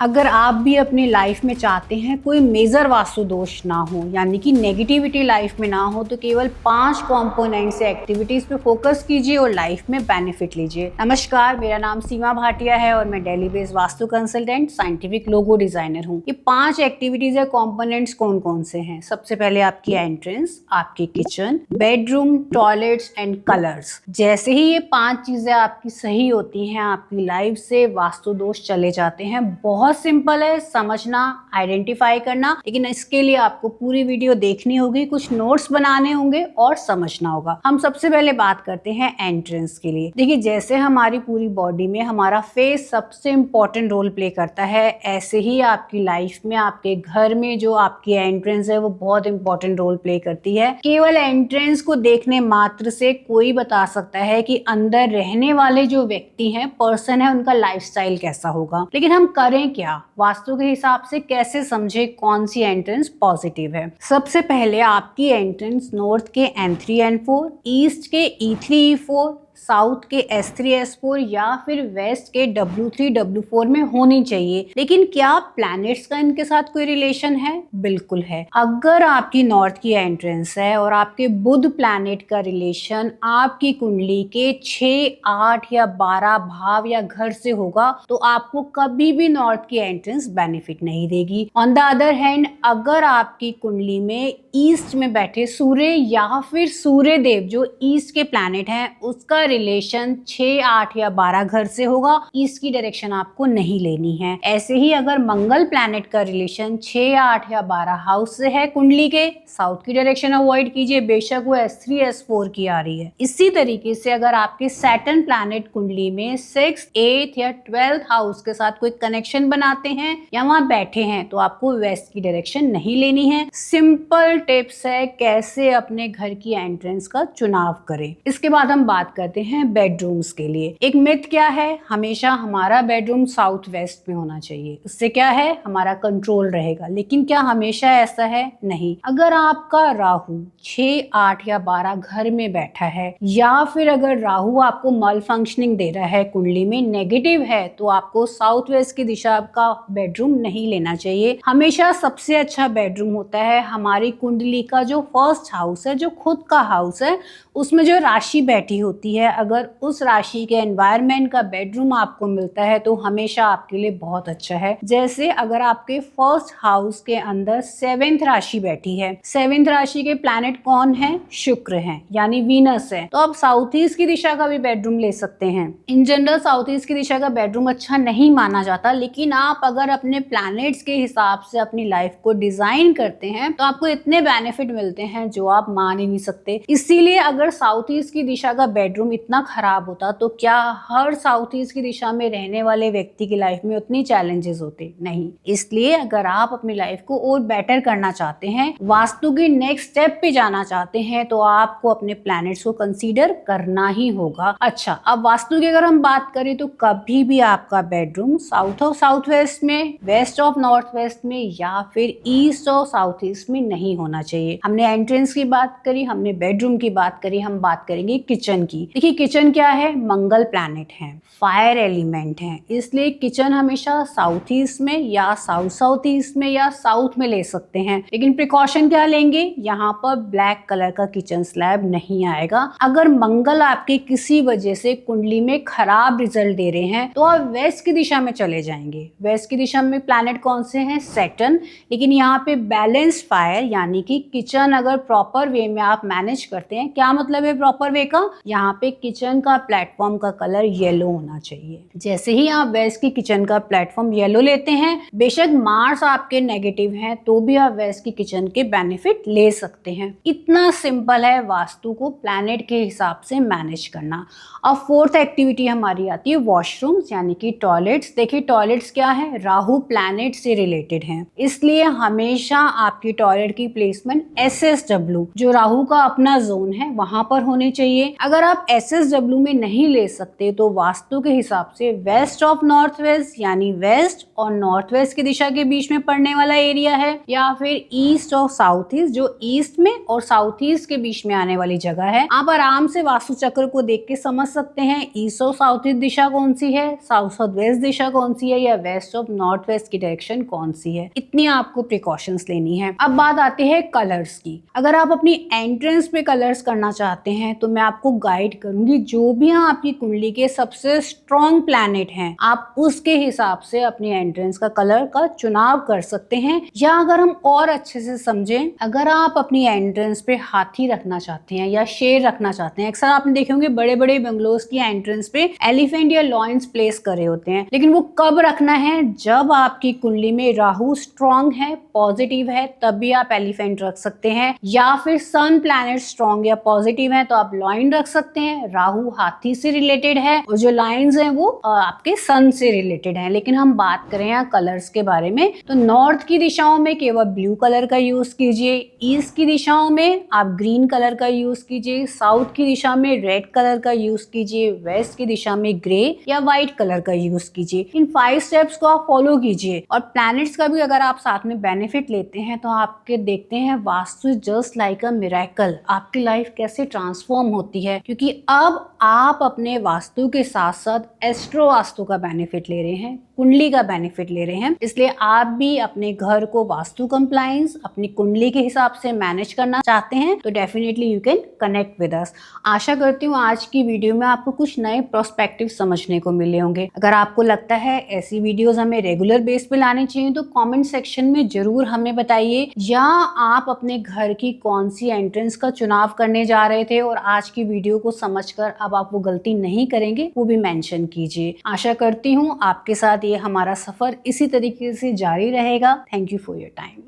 अगर आप भी अपनी लाइफ में चाहते हैं कोई मेजर वास्तु दोष ना हो, यानी कि नेगेटिविटी लाइफ में ना हो, तो केवल 5 कंपोनेंट से एक्टिविटीज पे फोकस कीजिए और लाइफ में बेनिफिट लीजिए। नमस्कार, मेरा नाम सीमा भाटिया है और मैं Delhi based vastu consultant, scientific logo designer हूँ। ये 5 एक्टिविटीज या कंपोनेंट्स कौन कौन से हैं? सबसे पहले आपकी एंट्रेंस, आपकी kitchen, bedroom, toilets and colours. जैसे ही ये 5 चीजें आपकी सही होती हैं, आपकी लाइफ से वास्तु दोष चले जाते हैं। बहुत सिंपल है समझना, आइडेंटिफाई करना, लेकिन इसके लिए आपको पूरी वीडियो देखनी होगी, कुछ नोट्स बनाने होंगे और समझना होगा। हम सबसे पहले बात करते हैं एंट्रेंस के लिए। देखिए, जैसे हमारी पूरी बॉडी में हमारा फेस सबसे इंपॉर्टेंट रोल प्ले करता है, ऐसे ही आपकी लाइफ में, आपके घर में जो आपकी एंट्रेंस है वो बहुत इंपॉर्टेंट रोल प्ले करती है। केवल एंट्रेंस को देखने मात्र से कोई बता सकता है कि अंदर रहने वाले जो व्यक्ति हैं, पर्सन है, उनका लाइफस्टाइल कैसा होगा। लेकिन हम करें क्या? वास्तु के हिसाब से कैसे समझे कौन सी एंट्रेंस पॉजिटिव है? सबसे पहले आपकी एंट्रेंस नॉर्थ के N3 N4, ईस्ट के E3 E4, साउथ के S3 S4 या फिर वेस्ट के W3 W4 में होनी चाहिए। लेकिन क्या प्लैनेट्स का इनके साथ कोई रिलेशन है? बिल्कुल है। अगर आपकी नॉर्थ की एंट्रेंस है और आपके बुध प्लैनेट का रिलेशन आपकी कुंडली के 6, 8 या 12 भाव या घर से होगा, तो आपको कभी भी नॉर्थ की एंट्रेंस बेनिफिट नहीं देगी। ऑन द अदर हैंड, अगर आपकी कुंडली में ईस्ट में बैठे सूर्य या फिर सूर्य देव जो ईस्ट के प्लैनेट हैं, उसका रिलेशन 6, 8 या 12 घर से होगा, ईस्ट की डायरेक्शन आपको नहीं लेनी है। ऐसे ही अगर मंगल प्लैनेट का रिलेशन 6, 8 या 12 हाउस से है कुंडली के, साउथ की डायरेक्शन अवॉइड कीजिए, बेशक वो S3 S4 की आ रही है। इसी तरीके से अगर आपके सैटर्न प्लैनेट कुंडली में 6, 8 या 12 हाउस के साथ कोई कनेक्शन बनाते हैं या वहां बैठे हैं, तो आपको वेस्ट की डायरेक्शन नहीं लेनी है। सिंपल टिप्स है कैसे अपने घर की एंट्रेंस का चुनाव करें। इसके बाद हम बात करते हैं बेडरूम्स के लिए। एक मिथ क्या है? हमेशा हमारा बेडरूम साउथ वेस्ट में होना चाहिए, उससे क्या है, हमारा कंट्रोल रहेगा। लेकिन क्या हमेशा ऐसा है? नहीं। अगर आपका राहु 6, 8 या 12 घर में बैठा है, या फिर अगर राहु आपको मल फंक्शनिंग दे रहा है, कुंडली में नेगेटिव है, तो आपको साउथ वेस्ट की दिशा का बेडरूम नहीं लेना चाहिए। हमेशा सबसे अच्छा बेडरूम होता है हमारी कुंडली का जो फर्स्ट हाउस है, जो खुद का हाउस है, उसमें जो राशि बैठी होती है। अगर उस राशि के एनवायरनमेंट का बेडरूम आपको मिलता है तो हमेशा आपके लिए बहुत अच्छा है। जैसे अगर आपके फर्स्ट हाउस के अंदर 7th राशि बैठी है, 7th राशि के प्लैनेट कौन है? शुक्र है, यानी वीनस है, तो आप साउथ ईस्ट की दिशा का भी बेडरूम ले सकते हैं। इन जनरल साउथ ईस्ट की दिशा का बेडरूम अच्छा नहीं माना जाता, लेकिन आप अगर अपने प्लैनेट्स के हिसाब से अपनी लाइफ को डिजाइन करते हैं तो आपको इतने बेनिफिट मिलते हैं जो आप मान ही नहीं सकते। इसीलिए अगर साउथ ईस्ट की दिशा का बेडरूम इतना खराब होता तो क्या हर साउथ ईस्ट की दिशा में रहने वाले व्यक्ति की लाइफ में उतनी चैलेंजेस होते? नहीं। इसलिए अगर आप अपनी लाइफ को और बेटर करना चाहते हैं, वास्तु के नेक्स्ट स्टेप पे जाना चाहते हैं, तो आपको अपने प्लैनेट्स को कंसीडर करना ही होगा। अच्छा, अब वास्तु की अगर हम बात करें तो कभी भी आपका bedroom south of south west में, वेस्ट ऑफ नॉर्थ वेस्ट में या फिर ईस्ट ऑफ साउथ ईस्ट में नहीं होना चाहिए। हमने एंट्रेंस की बात करी, हमने बेडरूम की बात करी, हम बात करेंगे किचन की। देखिए, किचन क्या है? मंगल प्लैनेट है, फायर एलिमेंट है, इसलिए किचन हमेशा साउथ ईस्ट में या साउथ साउथ ईस्ट में या साउथ में ले सकते हैं। लेकिन प्रिकॉशन क्या लेंगे? यहाँ पर ब्लैक कलर का किचन स्लैब नहीं आएगा। अगर मंगल आपके किसी वजह से कुंडली में खराब रिजल्ट दे रहे हैं तो आप वेस्ट की दिशा में चले जाएंगे। वेस्ट की दिशा में प्लैनेट कौन से हैं? सैटर्न। लेकिन यहाँ पे बैलेंस्ड फायर, यानी कि किचन अगर प्रॉपर वे में आप मैनेज करते हैं, क्या मतलब है प्रॉपर वे का? यहाँ पे किचन का प्लेटफॉर्म का कलर येलो होना चाहिए। जैसे ही आप वेस्ट की किचन का प्लेटफॉर्म येलो लेते हैं, बेशक मार्स आपके नेगेटिव हैं तो भी आप वेस्ट की किचन के बेनिफिट ले सकते हैं। इतना सिंपल है वास्तु को प्लैनेट के हिसाब से मैनेज करना। अब फोर्थ एक्टिविटी हमारी आती है वॉशरूम्स, यानी कि टॉयलेट्स। देखिए, टॉयलेट्स क्या है? राहु प्लैनेट से रिलेटेड है, इसलिए हमेशा आपकी टॉयलेट की प्लेसमेंट SSW, जो राहु का अपना जोन है, वहां पर होनी चाहिए। अगर आप SSW में नहीं ले सकते तो वास्तु के हिसाब से वेस्ट ऑफ नॉर्थ वेस्ट यानी वेस्ट और नॉर्थ वेस्ट की दिशा के बीच में पड़ने वाला एरिया है, या फिर ईस्ट और साउथ ईस्ट जो ईस्ट में और साउथ ईस्ट के बीच में आने वाली जगह है। आप आराम से वास्तु चक्र को देख के समझ सकते हैं ईस्ट और साउथ ईस्ट दिशा कौन सी है, साउथ और वेस्ट दिशा कौन सी है, या वेस्ट ऑफ नॉर्थ वेस्ट की डायरेक्शन कौन सी है। इतनी आपको प्रिकॉशंस लेनी है। अब बात आती है कलर्स की। अगर आप अपनी एंट्रेंस पे कलर्स करना चाहते हैं तो मैं आपको गाइड करूंगी, जो भी आपकी कुंडली के सबसे स्ट्रॉन्ग प्लैनेट हैं आप उसके हिसाब से अपनी एंट्रेंस का कलर का चुनाव कर सकते हैं। या अगर हम और अच्छे से समझें, अगर आप अपनी एंट्रेंस पे हाथी रखना चाहते हैं या शेर रखना चाहते हैं, अक्सर आपने देखे होंगे बड़े बड़े बंगलोज की एंट्रेंस पे एलिफेंट या लॉयंस प्लेस करे होते हैं, लेकिन वो कब रखना है, जब आपकी कुंडली में राहु स्ट्रॉन्ग है, पॉजिटिव है, तब भी आप एलिफेंट रख सकते हैं। या फिर सन प्लैनेट स्ट्रॉन्ग या पॉजिटिव है तो आप लॉयन रख सकते हैं। राहु हाथी से रिलेटेड है और जो लायंस हैं वो आपके सन से रिलेटेड हैं। लेकिन हम बात करें यहाँ कलर्स के बारे में तो नॉर्थ की दिशाओं में केवल ब्लू कलर का यूज कीजिए, ईस्ट की दिशाओं में आप ग्रीन कलर का यूज कीजिए, साउथ की दिशा में रेड कलर का यूज कीजिए, वेस्ट की दिशा में ग्रे या व्हाइट कलर का यूज कीजिए। इन 5 स्टेप्स को आप फॉलो कीजिए। और प्लैनेट्स का भी अगर आप साथ में बेनिफिट लेते हैं तो आपके देखते हैं vastu just like a miracle, आपकी लाइफ कैसे ट्रांसफॉर्म होती है, क्योंकि अब आप अपने वास्तु के साथ साथ एस्ट्रो वास्तु का बेनिफिट ले रहे हैं, कुंडली का बेनिफिट ले रहे हैं। इसलिए आप भी अपने घर को वास्तु कंप्लायंस अपनी कुंडली के हिसाब से मैनेज करना चाहते हैं तो definitely you can connect with us. आशा करती हूँ आज की वीडियो में आपको कुछ नए प्रोस्पेक्टिव समझने को मिले होंगे। अगर आपको लगता है ऐसी वीडियोस हमें रेगुलर बेस पे लानी चाहिए तो कमेंट सेक्शन में जरूर हमें बताइए, या आप अपने घर की कौन सी एंट्रेंस का चुनाव करने जा रहे थे और आज की वीडियो को समझकर अब आप वो गलती नहीं करेंगे वो भी मेंशन कीजिए। आशा करती हूँ आपके साथ ये हमारा सफर इसी तरीके से जारी रहेगा। Thank you for your time.